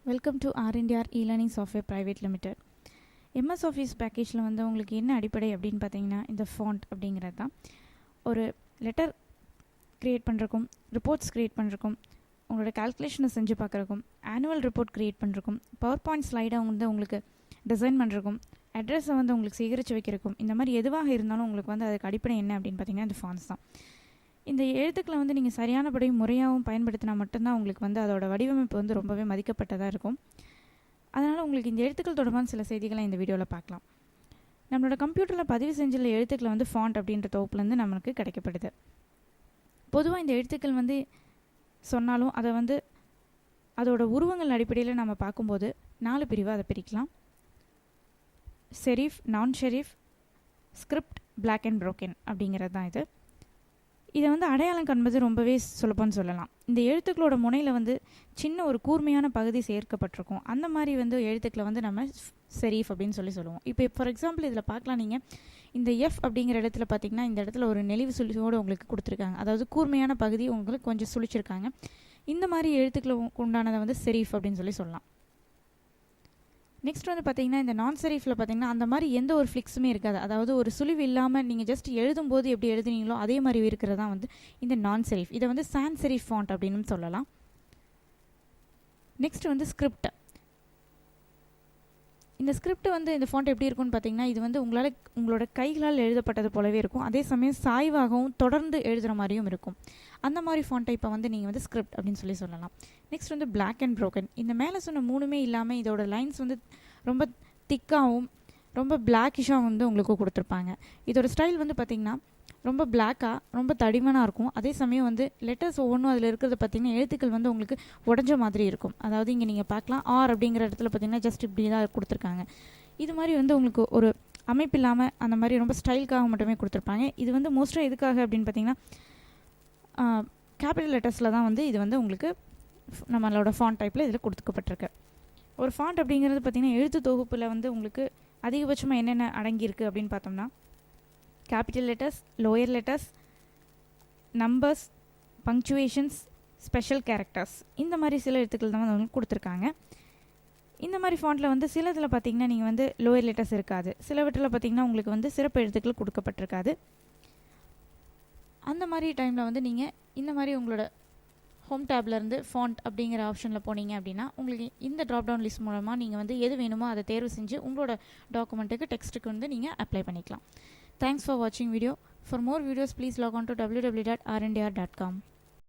Welcome to R&R e-learning software private limited. MS Office பேக்கேஜில் வந்து உங்களுக்கு என்ன அடிப்படை அப்படின்னு பார்த்தீங்கன்னா இந்த ஃபாண்ட் அப்படிங்கிறது தான். ஒரு லெட்டர் க்ரியேட் பண்ணுறக்கும், ரிப்போர்ட்ஸ் க்ரியேட் பண்ணுறக்கும், உங்களோட கால்குலேஷனை செஞ்சு பார்க்குறக்கும், ஆனுவல் ரிப்போர்ட் க்ரியேட் பண்ணுறக்கும், பவர் பாயிண்ட் ஸ்லைடை வந்து உங்களுக்கு டிசைன் பண்ணுறக்கும், அட்ரஸை வந்து உங்களுக்கு சேகரித்து வைக்கிறக்கும், இந்த மாதிரி எதுவாக இருந்தாலும் உங்களுக்கு வந்து அதுக்கு அடிப்படை என்ன அப்படின்னு பார்த்தீங்கன்னா இந்த ஃபாண்ட்ஸ் தான். இந்த எழுத்துக்களை வந்து நீங்கள் சரியானபடியும் முறையாகவும் பயன்படுத்தினா மட்டும்தான் உங்களுக்கு வந்து அதோட வடிவமைப்பு வந்து ரொம்பவே மதிக்கப்பட்டதாக இருக்கும். அதனால் உங்களுக்கு இந்த எழுத்துக்கள் தொடர்பான சில செய்திகளை இந்த வீடியோவில் பார்க்கலாம். நம்மளோட கம்ப்யூட்டரில் பதிவு செஞ்சுள்ள எழுத்துக்களை வந்து ஃபாண்ட் அப்படின்ற தொகுப்புலேருந்து நமக்கு கிடைக்கப்படுது. பொதுவாக இந்த எழுத்துக்கள் வந்து சொன்னாலும் அதை வந்து அதோட உருவங்கள் அடிப்படையில் நம்ம பார்க்கும்போது 4 பிரிவாக அதை பிரிக்கலாம். செரிஃப், நான் serif, script, black and broken அப்படிங்கிறது தான் இது. இதை வந்து அடையாளம் காண்பது ரொம்பவே சுலபம்னு சொல்லலாம். இந்த எழுத்துக்களோட முனையில் வந்து சின்ன ஒரு கூர்மையான பகுதி சேர்க்கப்பட்டிருக்கும். அந்த மாதிரி வந்து எழுத்துக்களை வந்து நம்ம செரீஃப் அப்படின்னு சொல்லுவோம். இப்போ ஃபார் எக்ஸாம்பிள் இதில் பார்க்கலாம், நீங்கள் இந்த எஃப் அப்படிங்கிற இடத்துல பார்த்தீங்கன்னா இந்த இடத்துல ஒரு நெளிவு சுழிவோடு உங்களுக்கு கொடுத்துருக்காங்க. அதாவது கூர்மையான பகுதி உங்களுக்கு கொஞ்சம் சுழிச்சிருக்காங்க. இந்த மாதிரி எழுத்துக்களுக்கு உண்டானதை வந்து செரீஃப் அப்படின்னு சொல்லலாம். நெக்ஸ்ட் வந்து பார்த்தீங்கன்னா இந்த நான் செரீஃபில் பார்த்தீங்கன்னா அந்த மாதிரி எந்த ஒரு ஃப்ளிக்ஸுமே இருக்காது. அதாவது ஒரு சுழிவு இல்லாமல் நீங்கள் ஜஸ்ட் எழுதும்போது எப்படி எழுதுனீங்களோ அதே மாதிரி இருக்கிறதா வந்து இந்த நான் செரீஃப். இதை வந்து சான்ஸ் செரீஃப் ஃபாண்ட் அப்படின்னு சொல்லலாம். நெக்ஸ்ட் வந்து ஸ்கிரிப்ட். இந்த ஸ்கிரிப்ட் வந்து இந்த ஃபாண்ட் எப்படி இருக்கும்னு பார்த்தீங்கன்னா இது வந்து உங்களோட கைகளால் எழுதப்பட்டது போலவே இருக்கும். அதே சமயம் சாய்வாகவும் தொடர்ந்து எழுதுகிற மாதிரியும் இருக்கும். அந்த மாதிரி ஃபாண்ட் டைப்பை வந்து நீங்கள் வந்து ஸ்கிரிப்ட் அப்படின்னு சொல்லலாம். நெக்ஸ்ட் வந்து பிளாக் அண்ட் ப்ரோக்கன். இந்த மேலே சொன்ன மூணுமே இல்லாமல் இதோட லைன்ஸ் வந்து ரொம்ப திக்காகவும் ரொம்ப பிளாக்கிஷாக வந்து உங்களுக்கு கொடுத்துருப்பாங்க. இதோட ஸ்டைல் வந்து பார்த்திங்கன்னா ரொம்ப பிளாக்காக ரொம்ப தடிமனாக இருக்கும். அதே சமயம் வந்து லெட்டர்ஸ் ஒவ்வொன்றும் அதில் இருக்கிறத பார்த்திங்கன்னா எழுத்துக்கள் வந்து உங்களுக்கு உடஞ்ச மாதிரி இருக்கும். அதாவது இங்கே நீங்கள் பார்க்கலாம் ஆர் அப்படிங்கிற இடத்துல பார்த்திங்கன்னா ஜஸ்ட் இப்படி தான் கொடுத்துருக்காங்க. இது மாதிரி வந்து உங்களுக்கு ஒரு அமைப்பு இல்லாமல் அந்த மாதிரி ரொம்ப ஸ்டைலுக்காக மட்டுமே கொடுத்துருப்பாங்க. இது வந்து மோஸ்ட்டாக எதுக்காக அப்படின்னு பார்த்திங்கன்னா கேபிட்டல் லெட்டர்ஸில் தான் வந்து இது வந்து உங்களுக்கு நம்மளோட ஃபாண்ட் டைப்பில் இதில் கொடுத்துக்கப்பட்டிருக்கு. ஒரு ஃபாண்ட் அப்படிங்கிறது பார்த்திங்கன்னா எழுத்து தொகுப்பில் வந்து உங்களுக்கு அதிகபட்சமாக என்னென்ன அடங்கியிருக்கு அப்படின்னு பார்த்தோம்னா capital letters, lower letters, numbers, punctuations, special characters, இந்த மாதிரி சில எழுத்துக்கள் தான் வந்து உங்களுக்கு கொடுத்துருக்காங்க. இந்த மாதிரி ஃபாண்ட்டில் வந்து சில இதில் பார்த்திங்கன்னா நீங்கள் வந்து லோயர் லெட்டர்ஸ் இருக்காது. சிலவற்றில் பார்த்திங்கன்னா உங்களுக்கு வந்து சிறப்பு எழுத்துக்கள் கொடுக்கப்பட்டிருக்காது. அந்த மாதிரி டைமில் வந்து நீங்கள் இந்த மாதிரி உங்களோட ஹோம் டேப்லேருந்து ஃபாண்ட் அப்படிங்கிற ஆப்ஷனில் போனீங்க அப்படின்னா உங்களுக்கு இந்த ட்ராப் டவுன் லிஸ்ட் மூலமாக நீங்கள் வந்து எது வேணுமோ அதை தேர்வு செஞ்சு உங்களோட டாக்குமெண்ட்டுக்கு டெக்ஸ்ட்டுக்கு வந்து நீங்கள் அப்ளை பண்ணிக்கலாம். Thanks for watching video. For more videos, please log on to www.rndr.com.